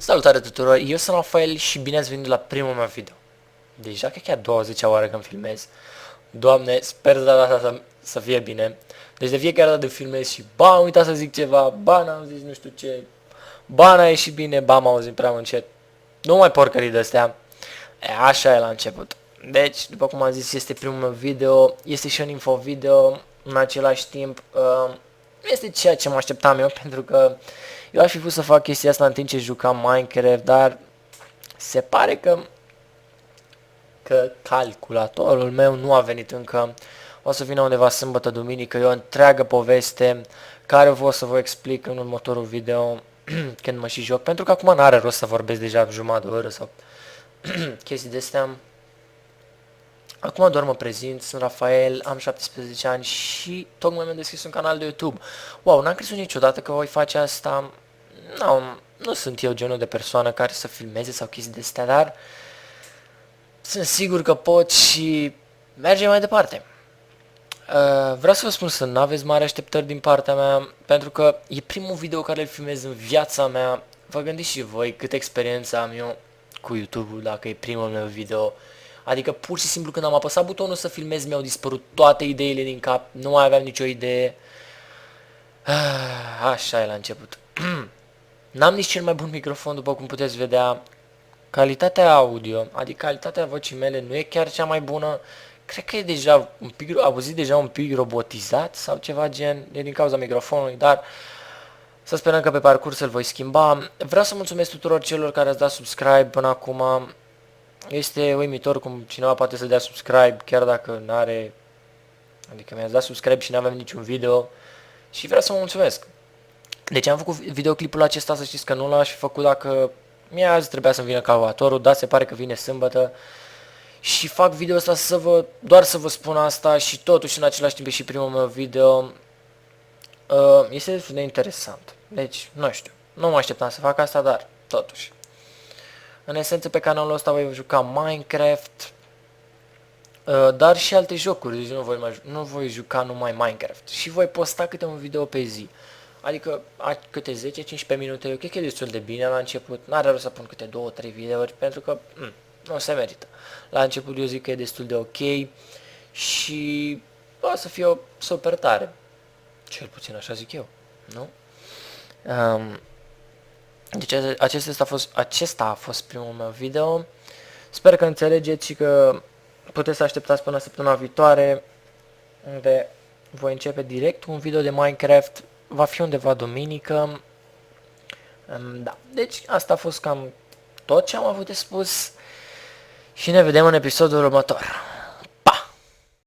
Salutare tuturor, eu sunt Rafael și bine ați venit la primul meu video. Deja cred că e a 20-a oară când filmez. Doamne, sper de data asta să fie bine. Deci de fiecare dată filmez și ba, am uitat să zic ceva, ba, n-am zis nu știu ce, ba, n-a ieșit bine, ba, m-am auzit prea încet. Nu mai porcării de-astea. Așa e la început. Deci, după cum am zis, este primul meu video, este și un info video, în același timp, nu este ceea ce mă așteptam eu, pentru că eu aș fi vrut să fac chestia asta în timp ce jucam Minecraft, dar se pare că calculatorul meu nu a venit încă. O să vină undeva sâmbătă, duminică, e o întreagă poveste care o să vă explic în următorul video când mă și joc, pentru că acum n-are rost să vorbesc deja jumătate de oră sau chestii de astea. Acum doar mă prezint, sunt Rafael, am 17 ani și tocmai mi-am deschis un canal de YouTube. Wow, n-am crezut niciodată că voi face asta. Nu sunt eu genul de persoană care să filmeze sau chestii de astea, dar sunt sigur că pot și merge mai departe. Vreau să vă spun să nu aveți mari așteptări din partea mea, pentru că e primul video care îl filmez în viața mea. Vă gândiți și voi cât experiență am eu cu YouTube-ul dacă e primul meu video. Adică pur și simplu când am apăsat butonul să filmez mi-au dispărut toate ideile din cap, nu mai aveam nicio idee. Așa e la început. N-am nici cel mai bun microfon, după cum puteți vedea. Calitatea audio, adică calitatea vocii mele nu e chiar cea mai bună. Cred că e deja un pic, auzit deja un pic robotizat sau ceva gen, e din cauza microfonului, dar să sperăm că pe parcurs îl voi schimba. Vreau să mulțumesc tuturor celor care ați dat subscribe până acum. Este uimitor cum cineva poate să dea subscribe chiar dacă n-are, adică mi-ați dat subscribe și n-aveam niciun video și vreau să vă mulțumesc. Deci am făcut videoclipul acesta, să știți că nu l-aș fi făcut dacă azi trebuia să-mi vină calculatorul, dar se pare că vine sâmbătă. Și fac video ăsta doar să vă spun asta și totuși în același timp e și primul meu video. Este destul de interesant. Deci, nu știu, nu mă așteptam să fac asta, dar totuși. În esență pe canalul ăsta voi juca Minecraft, dar și alte jocuri, deci nu voi juca numai Minecraft. Și voi posta câte un video pe zi. Adică câte 10-15 minute, eu cred că e destul de bine la început. N-are rost să pun câte 2-3 videouri pentru că nu se merită. La început eu zic că e destul de ok și o să fie super tare. Cel puțin așa zic eu, nu? Deci acesta a fost primul meu video. Sper că înțelegeți și că puteți să așteptați până săptămâna viitoare, unde voi începe direct un video de Minecraft. Va fi undeva duminică. Da, deci asta a fost cam tot ce am avut de spus și ne vedem în episodul următor.